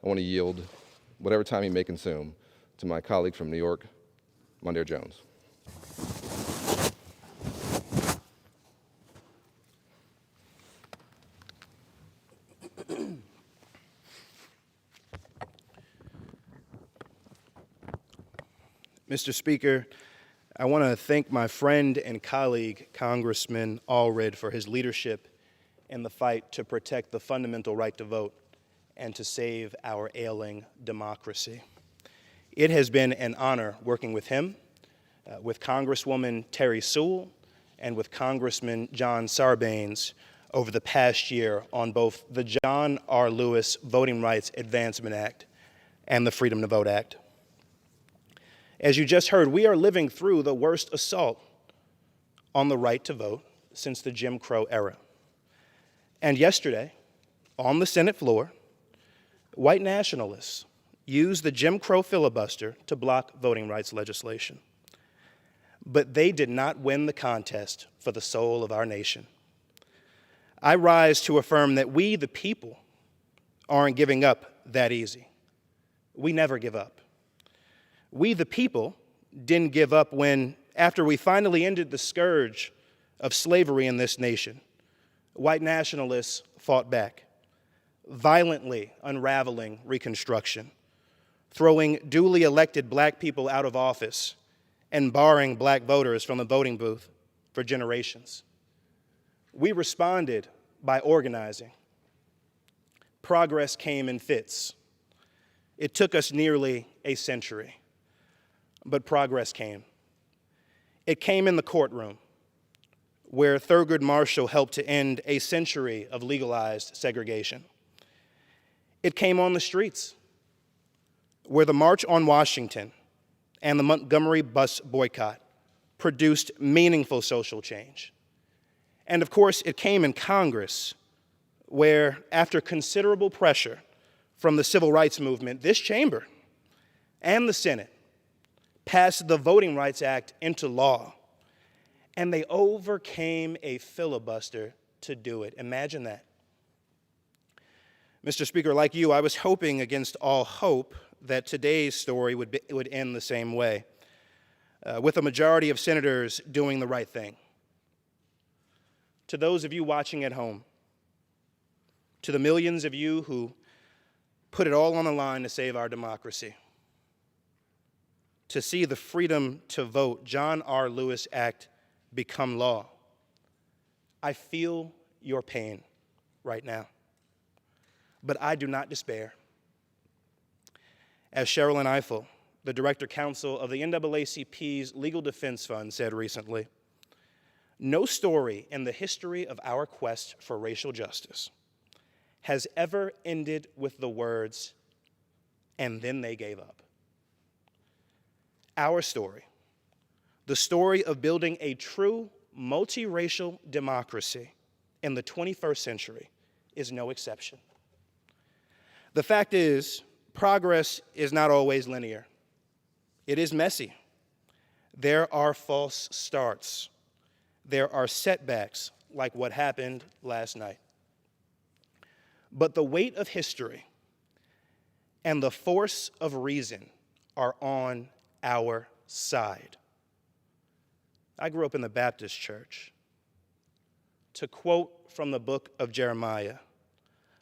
I want to yield whatever time he may consume to my colleague from New York, Mondaire Jones. Mr. Speaker, I want to thank my friend and colleague, Congressman Allred, for his leadership in the fight to protect the fundamental right to vote and to save our ailing democracy. It has been an honor working with him, with Congresswoman Terry Sewell, and with Congressman John Sarbanes over the past year on both the John R. Lewis Voting Rights Advancement Act and the Freedom to Vote Act. As you just heard, we are living through the worst assault on the right to vote since the Jim Crow era. And yesterday, on the Senate floor, white nationalists used the Jim Crow filibuster to block voting rights legislation. But they did not win the contest for the soul of our nation. I rise to affirm that we, the people, aren't giving up that easy. We never give up. We, the people, didn't give up when, after we finally ended the scourge of slavery in this nation, white nationalists fought back, violently unraveling Reconstruction, throwing duly elected black people out of office, and barring black voters from the voting booth for generations. We responded by organizing. Progress came in fits. It took us nearly a century. But progress came. It came in the courtroom, where Thurgood Marshall helped to end a century of legalized segregation. It came on the streets, where the March on Washington and the Montgomery bus boycott produced meaningful social change. And of course, it came in Congress, where, after considerable pressure from the civil rights movement, this chamber and the Senate passed the Voting Rights Act into law, and they overcame a filibuster to do it. Imagine that. Mr. Speaker, like you, I was hoping against all hope that today's story would end the same way, with a majority of senators doing the right thing. To those of you watching at home, to the millions of you who put it all on the line to save our democracy, to see the Freedom to Vote John R. Lewis Act become law, I feel your pain right now. But I do not despair. As Sherilyn Ifill, the Director Counsel of the NAACP's Legal Defense Fund, said recently, no story in the history of our quest for racial justice has ever ended with the words, "and then they gave up." Our story, the story of building a true multiracial democracy in the 21st century, is no exception. The fact is, progress is not always linear. It is messy. There are false starts. There are setbacks, like what happened last night. But the weight of history and the force of reason are on our side. I grew up in the Baptist church. To quote from the book of Jeremiah,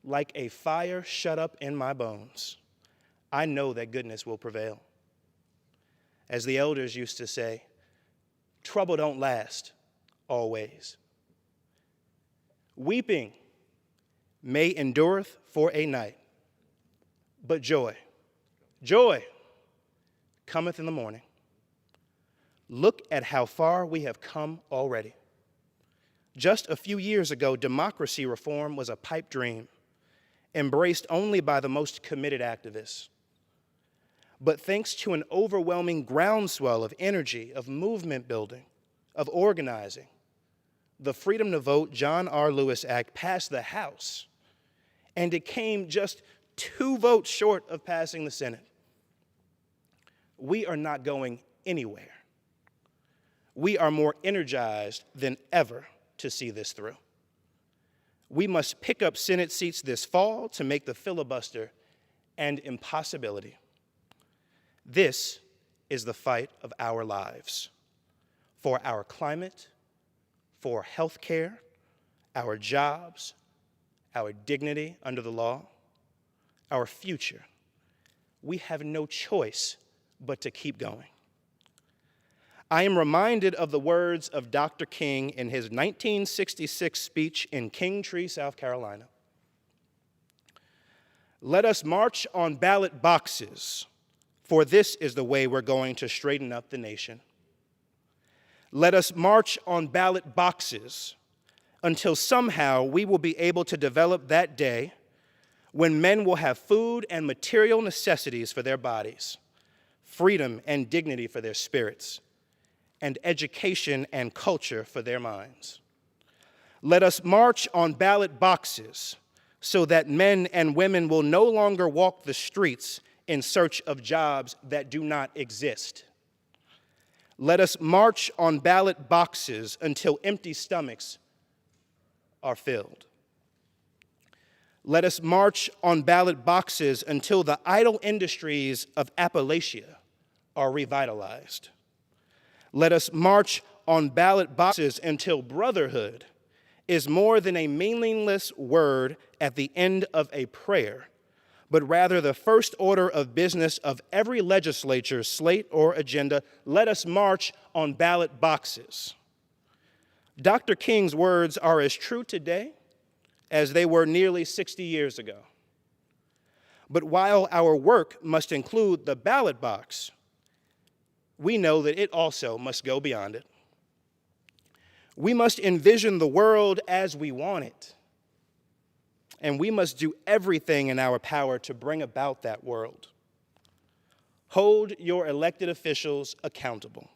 like a fire shut up in my bones, I know that goodness will prevail. As the elders used to say, trouble don't last always. Weeping may endureth for a night, but joy cometh in the morning. Look at how far we have come already. Just a few years ago, democracy reform was a pipe dream, embraced only by the most committed activists. But thanks to an overwhelming groundswell of energy, of movement building, of organizing, the Freedom to Vote John R. Lewis Act passed the House, and it came just 2 votes short of passing the Senate. We are not going anywhere. We are more energized than ever to see this through. We must pick up Senate seats this fall to make the filibuster and impossibility. This is the fight of our lives, for our climate, for health care, our jobs, our dignity under the law, our future. We have no choice but to keep going. I am reminded of the words of Dr. King in his 1966 speech in Kingtree, South Carolina. Let us march on ballot boxes, for this is the way we're going to straighten up the nation. Let us march on ballot boxes until somehow we will be able to develop that day when men will have food and material necessities for their bodies, freedom and dignity for their spirits, and education and culture for their minds. Let us march on ballot boxes so that men and women will no longer walk the streets in search of jobs that do not exist. Let us march on ballot boxes until empty stomachs are filled. Let us march on ballot boxes until the idle industries of Appalachia are revitalized. Let us march on ballot boxes until brotherhood is more than a meaningless word at the end of a prayer, but rather the first order of business of every legislature's slate or agenda. Let us march on ballot boxes. Dr. King's words are as true today as they were nearly 60 years ago. But while our work must include the ballot box, we know that it also must go beyond it. We must envision the world as we want it, and we must do everything in our power to bring about that world. Hold your elected officials accountable.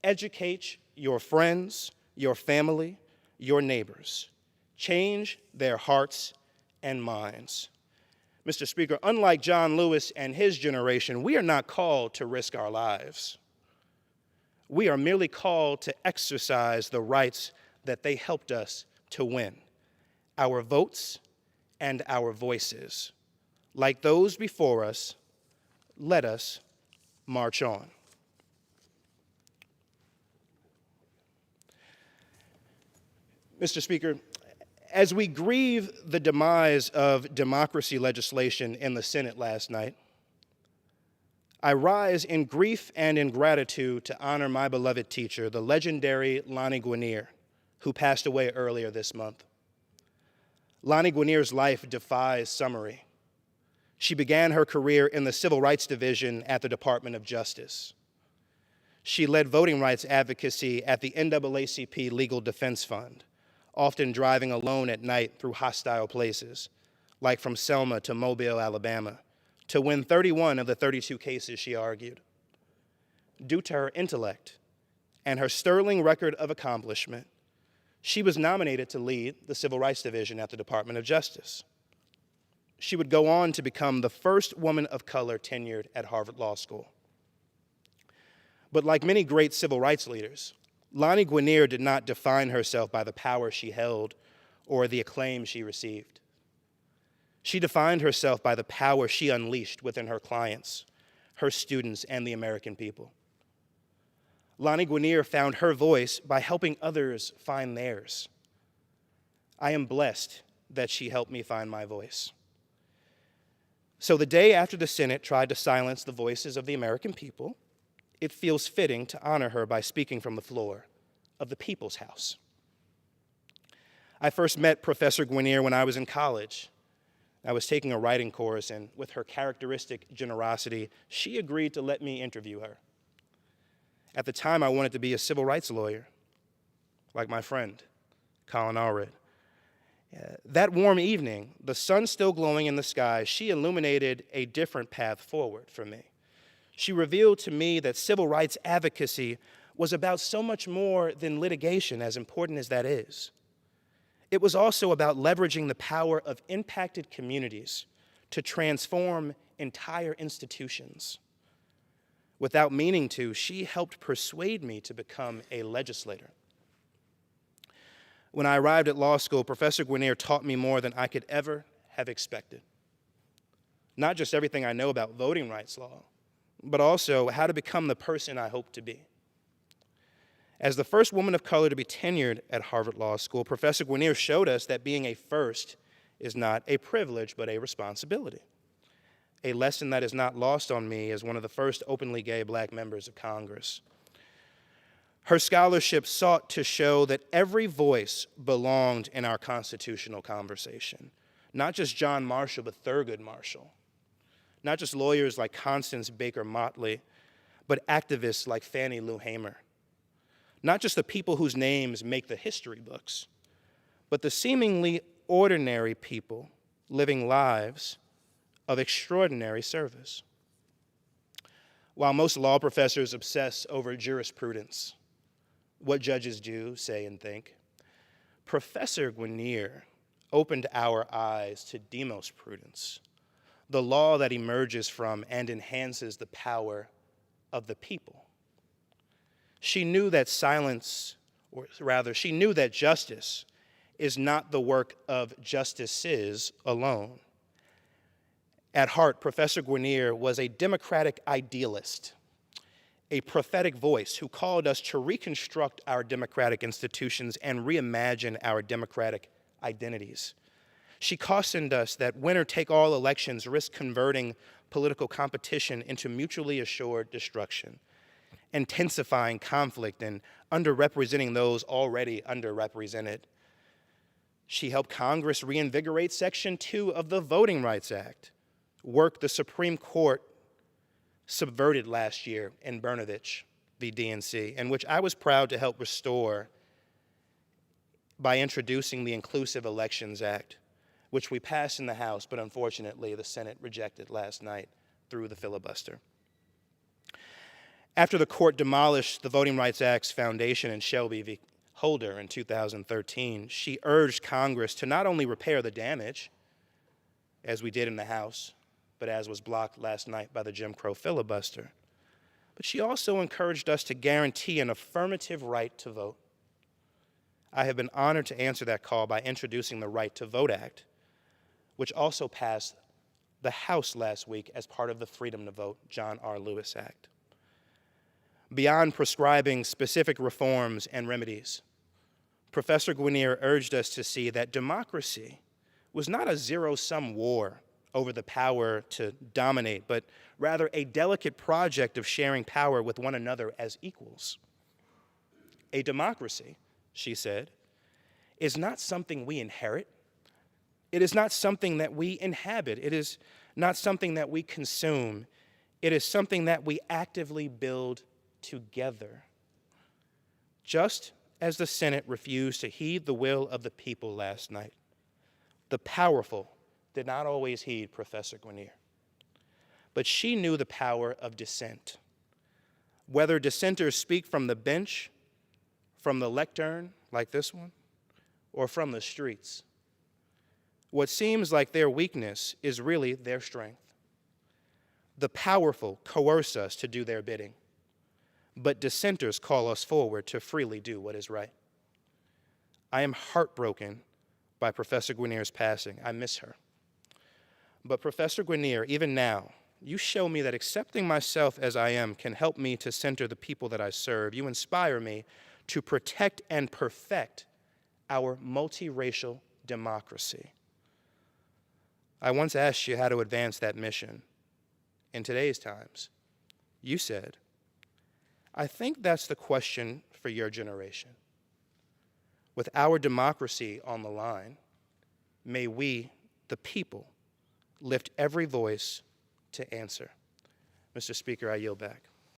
Educate your friends, your family, your neighbors. Change their hearts and minds. Mr. Speaker, unlike John Lewis and his generation, we are not called to risk our lives. We are merely called to exercise the rights that they helped us to win, our votes and our voices. Like those before us, let us march on. Mr. Speaker, as we grieve the demise of democracy legislation in the Senate last night, I rise in grief and in gratitude to honor my beloved teacher, the legendary Lani Guinier, who passed away earlier this month. Lani Guinier's life defies summary. She began her career in the Civil Rights Division at the Department of Justice. She led voting rights advocacy at the NAACP Legal Defense Fund, often driving alone at night through hostile places, like from Selma to Mobile, Alabama, to win 31 of the 32 cases she argued. Due to her intellect and her sterling record of accomplishment, she was nominated to lead the Civil Rights Division at the Department of Justice. She would go on to become the first woman of color tenured at Harvard Law School. But like many great civil rights leaders, Lani Guinier did not define herself by the power she held or the acclaim she received. She defined herself by the power she unleashed within her clients, her students, and the American people. Lani Guinier found her voice by helping others find theirs. I am blessed that she helped me find my voice. So the day after the Senate tried to silence the voices of the American people, it feels fitting to honor her by speaking from the floor of the People's House. I first met Professor Guinier when I was in college. I was taking a writing course, and with her characteristic generosity, she agreed to let me interview her. At the time, I wanted to be a civil rights lawyer, like my friend, Colin Allred. That warm evening, the sun still glowing in the sky, she illuminated a different path forward for me. She revealed to me that civil rights advocacy was about so much more than litigation, as important as that is. It was also about leveraging the power of impacted communities to transform entire institutions. Without meaning to, she helped persuade me to become a legislator. When I arrived at law school, Professor Guinier taught me more than I could ever have expected. not just everything I know about voting rights law, but also how to become the person I hope to be. As the first woman of color to be tenured at Harvard Law School, Professor Guinier showed us that being a first is not a privilege, but a responsibility. A lesson that is not lost on me as one of the first openly gay black members of Congress. Her scholarship sought to show that every voice belonged in our constitutional conversation. Not just John Marshall, but Thurgood Marshall. Not just lawyers like Constance Baker Motley, but activists like Fannie Lou Hamer. Not just the people whose names make the history books, but the seemingly ordinary people living lives of extraordinary service. While most law professors obsess over jurisprudence, what judges do, say, and think, Professor Guinier opened our eyes to demos prudence, the law that emerges from and enhances the power of the people. She knew that she knew that justice is not the work of justices alone. At heart, Professor Guinier was a democratic idealist, a prophetic voice who called us to reconstruct our democratic institutions and reimagine our democratic identities. She cautioned us that winner-take-all elections risk converting political competition into mutually assured destruction, intensifying conflict and underrepresenting those already underrepresented. She helped Congress reinvigorate Section 2 of the Voting Rights Act, work the Supreme Court subverted last year in Brnovich v. DNC, and which I was proud to help restore by introducing the Inclusive Elections Act, which we passed in the House, but unfortunately the Senate rejected last night through the filibuster. After the court demolished the Voting Rights Act's foundation in Shelby v. Holder in 2013, she urged Congress to not only repair the damage, as we did in the House, but as was blocked last night by the Jim Crow filibuster, but she also encouraged us to guarantee an affirmative right to vote. I have been honored to answer that call by introducing the Right to Vote Act, which also passed the House last week as part of the Freedom to Vote John R. Lewis Act. Beyond prescribing specific reforms and remedies, Professor Guinier urged us to see that democracy was not a zero-sum war over the power to dominate, but rather a delicate project of sharing power with one another as equals. A democracy, she said, is not something we inherit. It is not something that we inhabit. It is not something that we consume. It is something that we actively build together. Just as the Senate refused to heed the will of the people last night, the powerful did not always heed Professor Guinier. But she knew the power of dissent. Whether dissenters speak from the bench, from the lectern, like this one, or from the streets, what seems like their weakness is really their strength. The powerful coerce us to do their bidding, but dissenters call us forward to freely do what is right. I am heartbroken by Professor Guinier's passing. I miss her. But Professor Guinier, even now, you show me that accepting myself as I am can help me to center the people that I serve. You inspire me to protect and perfect our multiracial democracy. I once asked you how to advance that mission. In today's times, you said, I think that's the question for your generation. With our democracy on the line, may we, the people, lift every voice to answer. Mr. Speaker, I yield back.